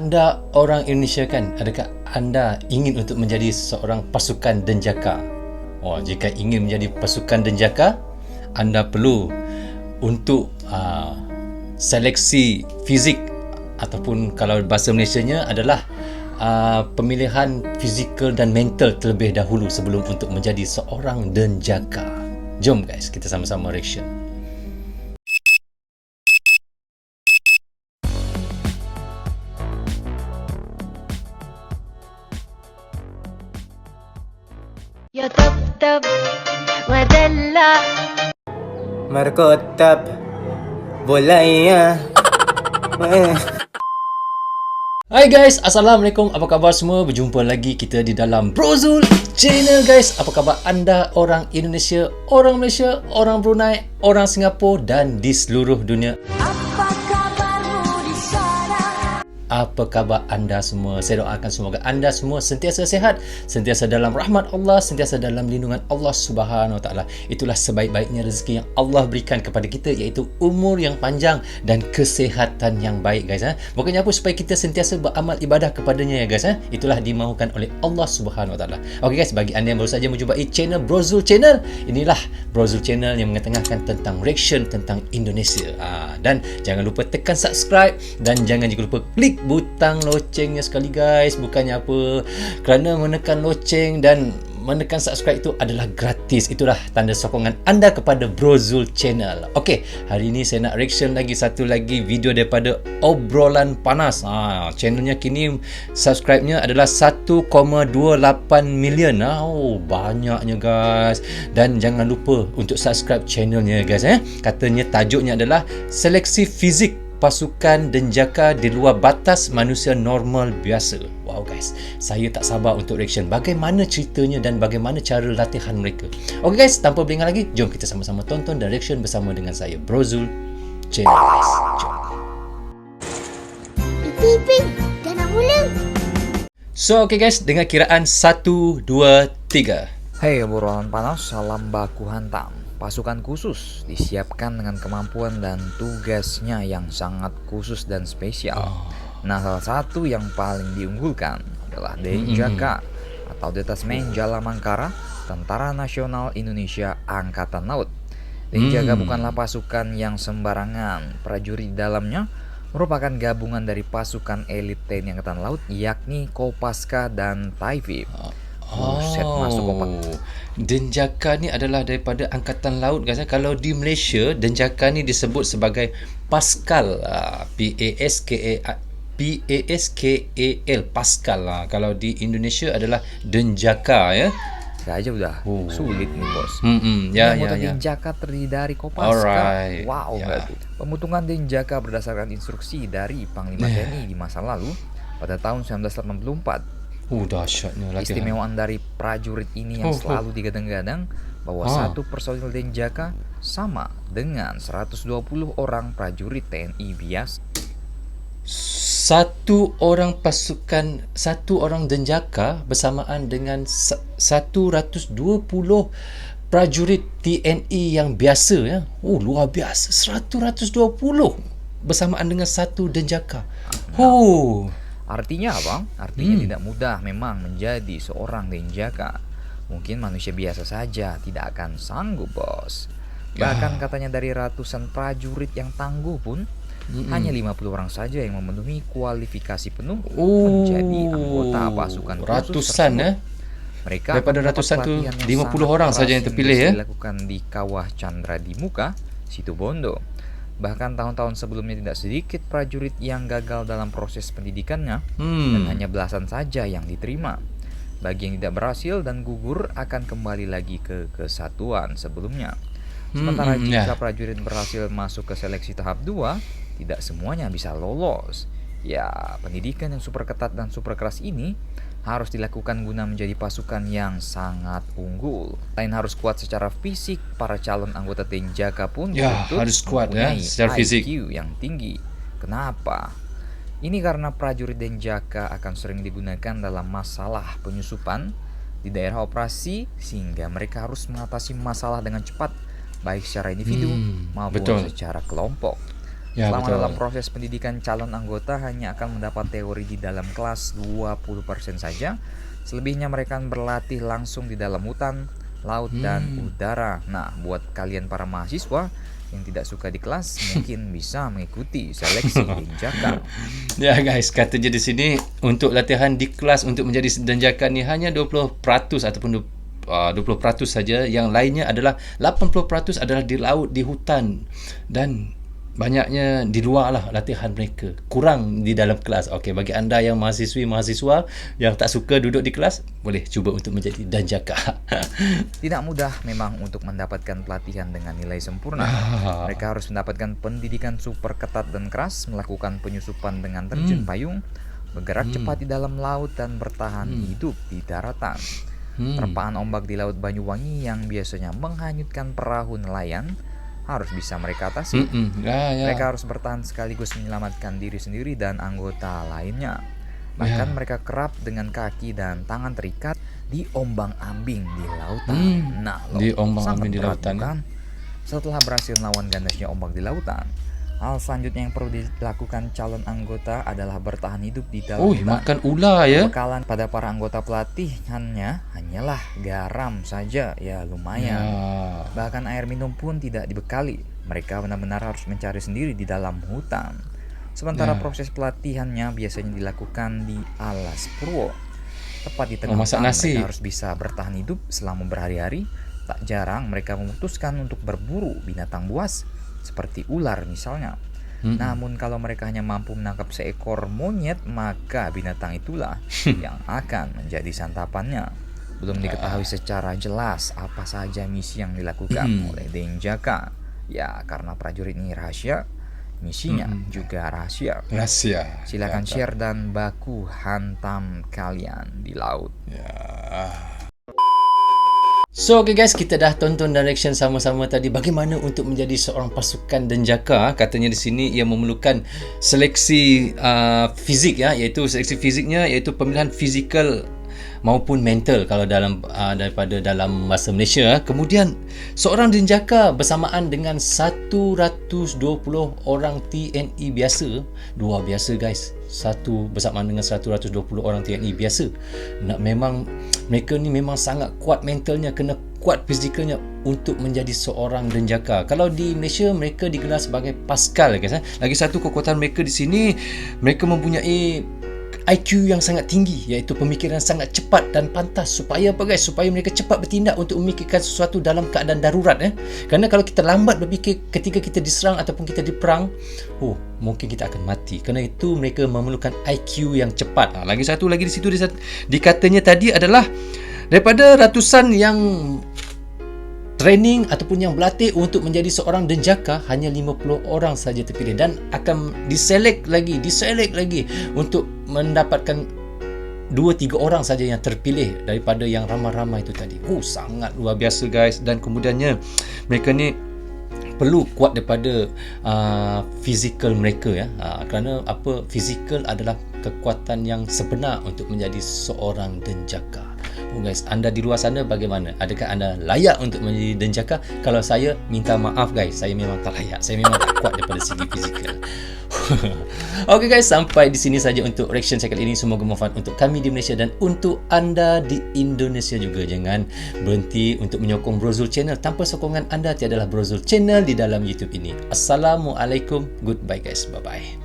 Anda orang Indonesia kan, adakah anda ingin untuk menjadi seorang pasukan Denjaka? Oh, jika ingin menjadi pasukan Denjaka, anda perlu untuk seleksi fizik, ataupun kalau bahasa Malaysianya adalah pemilihan fizikal dan mental terlebih dahulu sebelum untuk menjadi seorang Denjaka. Jom guys, kita sama-sama reaction. يا طبطب ودلع مركوتب بولية Hai guys, Assalamualaikum, apa khabar semua? Berjumpa lagi kita di dalam Brozul Channel guys. Apa khabar anda orang Indonesia, orang Malaysia, orang Brunei, orang Singapura dan di seluruh dunia? Apa khabar anda semua? Saya doakan semoga anda semua sentiasa sihat, sentiasa dalam rahmat Allah, sentiasa dalam lindungan Allah Subhanahu Wa Taala. Itulah sebaik-baiknya rezeki yang Allah berikan kepada kita, iaitu umur yang panjang dan kesihatan yang baik guys. Bukannya apa, supaya kita sentiasa beramal ibadah kepadanya ya guys. Itulah dimahukan oleh Allah Subhanahu Wa Taala. Okey guys, bagi anda yang baru saja menjumpai channel Brozul Channel, inilah Brozul Channel yang mengetengahkan tentang reaction tentang Indonesia. Dan jangan lupa tekan subscribe dan jangan juga lupa klik butang locengnya sekali guys. Bukannya apa, kerana menekan loceng dan menekan subscribe itu adalah gratis. Itulah tanda sokongan anda kepada Brozul Channel. Okey, hari ini saya nak reaction lagi satu lagi video daripada Obrolan Panas. Channelnya kini subscribe-nya adalah 1,28 million. Oh, banyaknya guys. Dan jangan lupa untuk subscribe channelnya guys. Katanya tajuknya adalah Seleksi Fizik Pasukan Denjaka di luar batas manusia normal biasa. Wow guys, saya tak sabar untuk reaction. Bagaimana ceritanya dan bagaimana cara latihan mereka. Okey guys, tanpa berlengah lagi, jom kita sama-sama tonton dan reaction bersama dengan saya, Brozul Channel guys. Jom. Iping, jangan mula. So okey guys, dengan kiraan 1, 2, 3. Hei obrolan panas, salam baku hantam. Pasukan khusus disiapkan dengan kemampuan dan tugasnya yang sangat khusus dan spesial. Nah, salah satu yang paling diunggulkan adalah Denjaka atau Detasmen Jala Mangkara, Tentara Nasional Indonesia Angkatan Laut. Denjaka bukanlah pasukan yang sembarangan. Prajurit di dalamnya merupakan gabungan dari pasukan elit TNI Angkatan Laut, yakni Kopaska dan Taifib. Buset, masuk kompak. Denjaka ni adalah daripada Angkatan Laut guys. Kalau di Malaysia, Denjaka ni disebut sebagai Paskal, P-A-S-K-A-L, Paskal. Kalau di Indonesia adalah Denjaka ya. Gak aja udah sulit nih bos. Ya. Denjaka terdiri dari Kopaska. Alright. Wow, berarti pemutungan Denjaka berdasarkan instruksi dari Panglima TNI di masa lalu pada tahun 1984. Dahsyatnya latihan. Istimewaan dari prajurit ini yang selalu digadang-gadang bahwa satu personil Denjaka sama dengan 120 orang prajurit TNI biasa. Satu orang Denjaka bersamaan dengan 120 prajurit TNI yang biasa ya. Luar biasa. 120 bersamaan dengan satu Denjaka. Artinya apa? Artinya tidak mudah memang menjadi seorang Denjaka. Mungkin manusia biasa saja tidak akan sanggup bos. Bahkan katanya dari ratusan prajurit yang tangguh pun hanya 50 orang saja yang memenuhi kualifikasi penuh menjadi anggota pasukan khusus ratusan tersebut. Mereka daripada ratusan tu 50 orang saja yang terpilih ya. Dilakukan di Kawah Chandra di Muka, Situbondo. Bahkan tahun-tahun sebelumnya tidak sedikit prajurit yang gagal dalam proses pendidikannya dan hanya belasan saja yang diterima. Bagi yang tidak berhasil dan gugur akan kembali lagi ke kesatuan sebelumnya. Sementara jika prajurit berhasil masuk ke seleksi tahap 2, tidak semuanya bisa lolos. Ya, pendidikan yang super ketat dan super keras ini harus dilakukan guna menjadi pasukan yang sangat unggul. Selain harus kuat secara fisik, para calon anggota Denjaka pun harus kuat ya secara fisik. IQ yang tinggi. Kenapa? Ini karena prajurit Denjaka akan sering digunakan dalam masalah penyusupan di daerah operasi, sehingga mereka harus mengatasi masalah dengan cepat, baik secara individu maupun secara kelompok. Ya, Selama betul. dalam proses pendidikan, calon anggota hanya akan mendapat teori di dalam kelas 20% saja. Selebihnya mereka akan berlatih langsung di dalam hutan, laut, dan udara. Nah, buat kalian para mahasiswa yang tidak suka di kelas, mungkin bisa mengikuti seleksi Denjaka. Ya guys, katanya di sini untuk latihan di kelas untuk menjadi Denjaka ni hanya 20% ataupun 20% saja. Yang lainnya adalah 80% adalah di laut, di hutan, dan banyaknya di luar lah latihan mereka. Kurang di dalam kelas. Okey, bagi anda yang mahasiswa yang tak suka duduk di kelas, boleh cuba untuk menjadi Denjaka. Tidak mudah memang untuk mendapatkan pelatihan dengan nilai sempurna. Mereka harus mendapatkan pendidikan super ketat dan keras, melakukan penyusupan dengan terjun payung, bergerak cepat di dalam laut, dan bertahan hidup di daratan. Terpaan ombak di Laut Banyuwangi yang biasanya menghanyutkan perahu nelayan harus bisa mereka atasi. Mereka harus bertahan sekaligus menyelamatkan diri sendiri dan anggota lainnya. Bahkan mereka kerap dengan kaki dan tangan terikat di ombang-ambing di lautan. Nah, Di ombang-ambing sangat di berat, lautan, bukan? Setelah berhasil melawan ganasnya ombak di lautan, hal selanjutnya yang perlu dilakukan calon anggota adalah bertahan hidup di dalam hutan. Makan ular ya. Bekalan pada para anggota pelatihannya hanyalah garam saja, ya lumayan. Bahkan air minum pun tidak dibekali. Mereka benar-benar harus mencari sendiri di dalam hutan. Sementara proses pelatihannya biasanya dilakukan di alas purwo. Tepat di tengah masak hutan, nasi. mereka harus bisa bertahan hidup selama berhari-hari. Tak jarang mereka memutuskan untuk berburu binatang buas, seperti ular misalnya. Namun kalau mereka hanya mampu menangkap seekor monyet, maka binatang itulah yang akan menjadi santapannya. Belum diketahui secara jelas apa saja misi yang dilakukan oleh Denjaka. Ya, karena prajurit ini rahasia, misinya juga rahasia. Rahasia. Silakan share dan baku hantam kalian di laut. So okay guys, kita dah tonton direction sama-sama tadi bagaimana untuk menjadi seorang pasukan Denjaka. Katanya di sini ia memerlukan seleksi fizik ya, iaitu seleksi fiziknya iaitu pemilihan fizikal maupun mental kalau daripada dalam bahasa Malaysia. Kemudian seorang Denjaka bersamaan dengan 120 orang TNI biasa. Luar biasa guys. Satu bersamaan dengan 120 orang TNI biasa. Memang mereka ni memang sangat kuat mentalnya, kena kuat fizikalnya untuk menjadi seorang Denjaka. Kalau di Malaysia mereka digelar sebagai Paskal guys. Lagi satu kekuatan mereka di sini, mereka mempunyai IQ yang sangat tinggi, iaitu pemikiran sangat cepat dan pantas. Supaya apa guys? Supaya mereka cepat bertindak untuk memikirkan sesuatu dalam keadaan darurat. Kerana kalau kita lambat berfikir ketika kita diserang ataupun kita diperang, mungkin kita akan mati. Kerana itu mereka memerlukan IQ yang cepat. Lagi satu lagi di situ dikatanya tadi adalah daripada ratusan yang training ataupun yang berlatih untuk menjadi seorang Denjaka, hanya 50 orang saja terpilih dan akan diselect lagi untuk mendapatkan 2-3 orang saja yang terpilih daripada yang ramai-ramai itu tadi. Sangat luar biasa guys. Dan kemudiannya mereka ni perlu kuat daripada fizikal mereka ya. Kerana fizikal adalah kekuatan yang sebenar untuk menjadi seorang Denjaka. Guys, anda di luar sana bagaimana? Adakah anda layak untuk menjadi Denjaka? Kalau saya, minta maaf guys, saya memang tak layak. Saya memang tak kuat daripada segi fizikal. Okay guys, sampai di sini saja untuk reaction saya kali ini. Semoga bermanfaat untuk kami di Malaysia dan untuk anda di Indonesia juga. Jangan berhenti untuk menyokong Brozul Channel. Tanpa sokongan anda, tiadalah Brozul Channel di dalam YouTube ini. Assalamualaikum. Goodbye guys. Bye-bye.